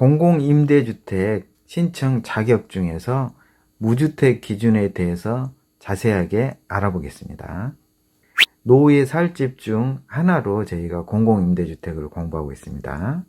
공공임대주택 신청 자격 중에서 무주택 기준에 대해서 자세하게 알아보겠습니다. 노후에 살 집 중 하나로 저희가 공공임대주택을 공부하고 있습니다.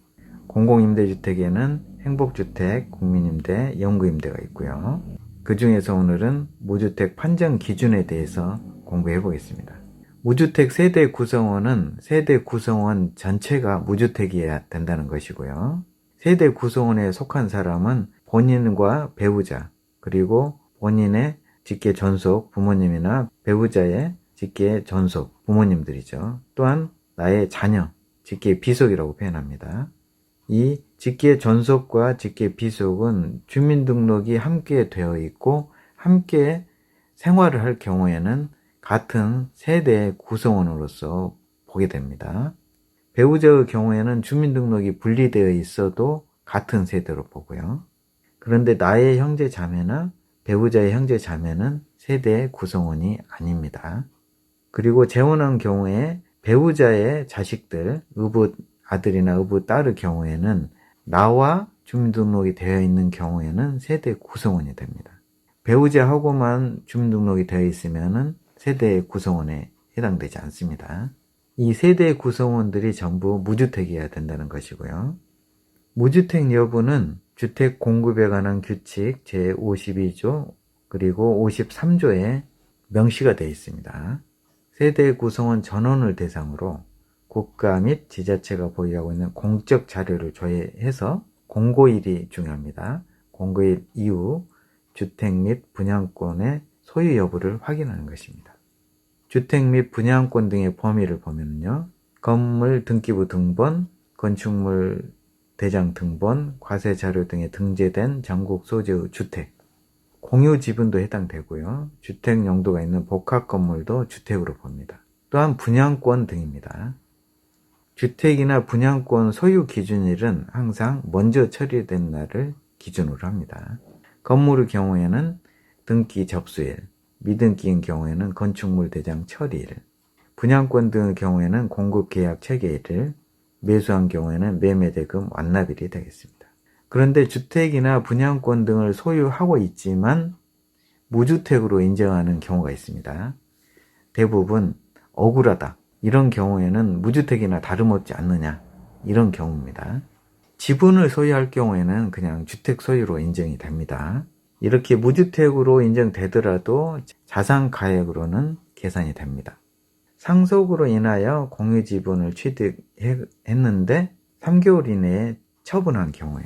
공공임대주택에는 행복주택, 국민임대, 영구임대가 있고요. 그 중에서 오늘은 무주택 판정 기준에 대해서 공부해 보겠습니다. 무주택 세대 구성원은 세대 구성원 전체가 무주택이어야 된다는 것이고요. 세대 구성원에 속한 사람은 본인과 배우자, 그리고 본인의 직계 전속 부모님이나 배우자의 직계 전속 부모님들이죠. 또한 나의 자녀, 직계 비속이라고 표현합니다. 이 직계 전속과 직계 비속은 주민등록이 함께 되어 있고 함께 생활을 할 경우에는 같은 세대의 구성원으로서 보게 됩니다. 배우자의 경우에는 주민등록이 분리되어 있어도 같은 세대로 보고요. 그런데 나의 형제 자매나 배우자의 형제 자매는 세대의 구성원이 아닙니다. 그리고 재혼한 경우에 배우자의 자식들, 의붓 아들이나 의붓 딸의 경우에는 나와 주민등록이 되어 있는 경우에는 세대 구성원이 됩니다. 배우자하고만 주민등록이 되어 있으면 세대 구성원에 해당되지 않습니다. 이 세대 구성원들이 전부 무주택이어야 된다는 것이고요. 무주택 여부는 주택 공급에 관한 규칙 제52조 그리고 53조에 명시가 되어 있습니다. 세대 구성원 전원을 대상으로 국가 및 지자체가 보유하고 있는 공적 자료를 조회해서 공고일이 중요합니다. 공고일 이후 주택 및 분양권의 소유 여부를 확인하는 것입니다. 주택 및 분양권 등의 범위를 보면요. 건물 등기부 등본, 건축물 대장 등본, 과세 자료 등에 등재된 전국 소재의 주택, 공유 지분도 해당되고요. 주택 용도가 있는 복합 건물도 주택으로 봅니다. 또한 분양권 등입니다. 주택이나 분양권 소유 기준일은 항상 먼저 처리된 날을 기준으로 합니다. 건물의 경우에는 등기 접수일, 미등기인 경우에는 건축물 대장 처리일, 분양권 등의 경우에는 공급계약 체계일, 매수한 경우에는 매매대금 완납일이 되겠습니다. 그런데 주택이나 분양권 등을 소유하고 있지만 무주택으로 인정하는 경우가 있습니다. 대부분 억울하다, 이런 경우에는 무주택이나 다름없지 않느냐, 이런 경우입니다. 지분을 소유할 경우에는 그냥 주택 소유로 인정이 됩니다. 이렇게 무주택으로 인정되더라도 자산가액으로는 계산이 됩니다. 상속으로 인하여 공유지분을 취득했는데 3개월 이내에 처분한 경우에,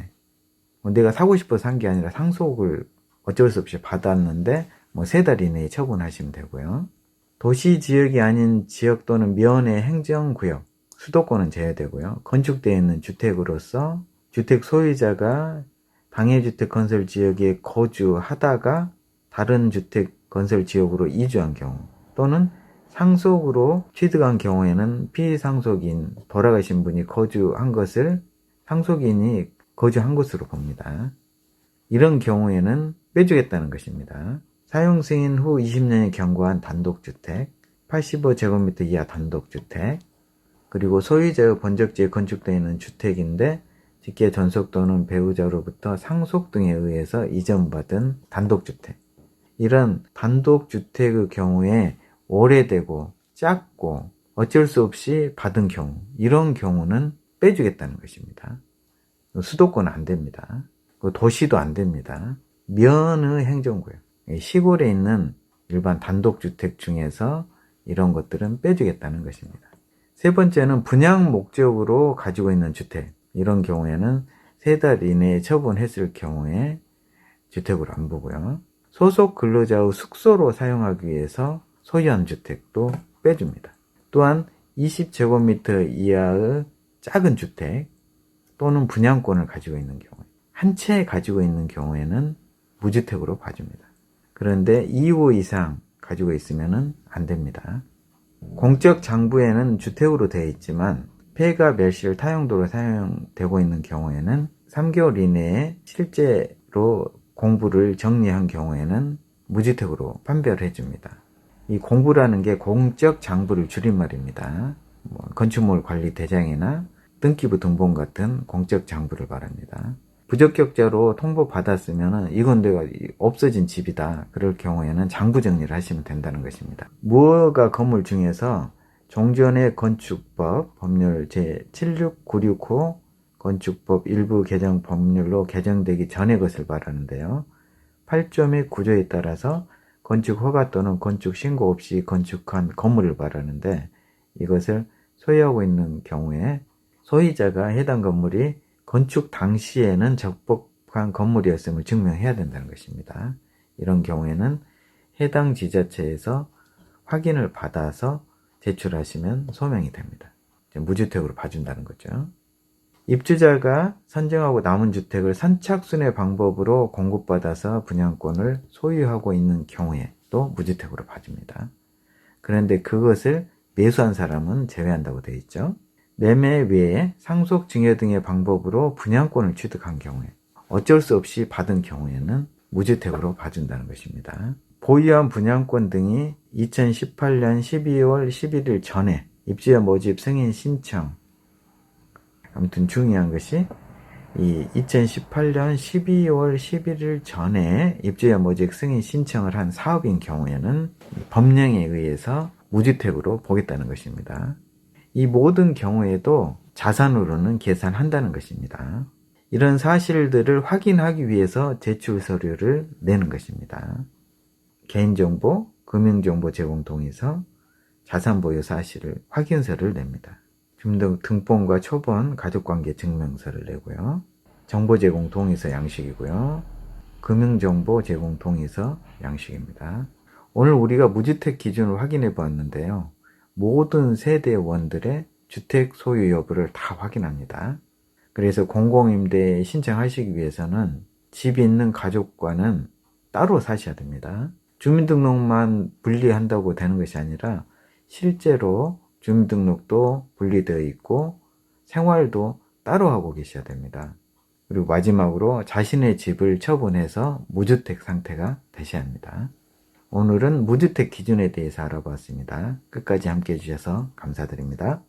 내가 사고 싶어서 산 게 아니라 상속을 어쩔 수 없이 받았는데 3달 이내에 처분하시면 되고요. 도시 지역이 아닌 지역 또는 면의 행정구역, 수도권은 제외되고요. 건축되어 있는 주택으로서 주택 소유자가 당해주택 건설 지역에 거주하다가 다른 주택 건설 지역으로 이주한 경우, 또는 상속으로 취득한 경우에는 피상속인, 돌아가신 분이 거주한 것을 상속인이 거주한 것으로 봅니다. 이런 경우에는 빼주겠다는 것입니다. 사용 승인 후 20년이 경과한 단독주택, 85제곱미터 이하 단독주택, 그리고 소유자의 번적지에 건축되어 있는 주택인데 직계 전속 또는 배우자로부터 상속 등에 의해서 이전받은 단독주택, 이런 단독주택의 경우에 오래되고 작고 어쩔 수 없이 받은 경우, 이런 경우는 빼주겠다는 것입니다. 수도권은 안 됩니다. 도시도 안 됩니다. 면의 행정구역, 시골에 있는 일반 단독주택 중에서 이런 것들은 빼주겠다는 것입니다. 세 번째는 분양 목적으로 가지고 있는 주택, 이런 경우에는 3달 이내에 처분했을 경우에 주택으로 안 보고요. 소속 근로자의 숙소로 사용하기 위해서 소유한 주택도 빼줍니다. 또한 20제곱미터 이하의 작은 주택 또는 분양권을 가지고 있는 경우, 한 채 가지고 있는 경우에는 무주택으로 봐줍니다. 그런데 2호 이상 가지고 있으면 안 됩니다. 공적 장부에는 주택으로 되어 있지만 폐가 멸실 타용도로 사용되고 있는 경우에는 3개월 이내에 실제로 공부를 정리한 경우에는 무주택으로 판별해 줍니다. 이 공부라는 게 공적 장부를 줄임말입니다. 건축물 관리 대장이나 등기부 등본 같은 공적 장부를 말합니다. 부적격자로 통보받았으면 이건 내가 없어진 집이다. 그럴 경우에는 장부 정리를 하시면 된다는 것입니다. 무허가 건물 중에서 종전의 건축법 법률 제76965 건축법 일부 개정 법률로 개정되기 전의 것을 말하는데요. 8조 및 9조에 따라서 건축 허가 또는 건축 신고 없이 건축한 건물을 말하는데, 이것을 소유하고 있는 경우에 소유자가 해당 건물이 건축 당시에는 적법한 건물이었음을 증명해야 된다는 것입니다. 이런 경우에는 해당 지자체에서 확인을 받아서 제출하시면 소명이 됩니다. 무주택으로 봐준다는 거죠. 입주자가 선정하고 남은 주택을 선착순의 방법으로 공급받아서 분양권을 소유하고 있는 경우에 또 무주택으로 봐줍니다. 그런데 그것을 매수한 사람은 제외한다고 되어 있죠. 매매 외에 상속 증여 등의 방법으로 분양권을 취득한 경우에 어쩔 수 없이 받은 경우에는 무주택으로 봐준다는 것입니다. 보유한 분양권 등이 2018년 12월 11일 전에 입주자 모집 승인 신청, 아무튼 중요한 것이 이 2018년 12월 11일 전에 입주자 모집 승인 신청을 한 사업인 경우에는 법령에 의해서 무주택으로 보겠다는 것입니다. 이 모든 경우에도 자산으로는 계산한다는 것입니다. 이런 사실들을 확인하기 위해서 제출 서류를 내는 것입니다. 개인정보, 금융정보 제공 동의서, 자산보유 사실을 확인서를 냅니다. 주민등록 등본과 초본, 가족관계 증명서를 내고요. 정보 제공 동의서 양식이고요. 금융정보 제공 동의서 양식입니다. 오늘 우리가 무주택 기준을 확인해 보았는데요. 모든 세대원들의 주택 소유 여부를 다 확인합니다. 그래서 공공임대 신청하시기 위해서는 집이 있는 가족과는 따로 사셔야 됩니다. 주민등록만 분리한다고 되는 것이 아니라 실제로 주민등록도 분리되어 있고 생활도 따로 하고 계셔야 됩니다. 그리고 마지막으로 자신의 집을 처분해서 무주택 상태가 되셔야 합니다. 오늘은 무주택 기준에 대해서 알아보았습니다. 끝까지 함께 해주셔서 감사드립니다.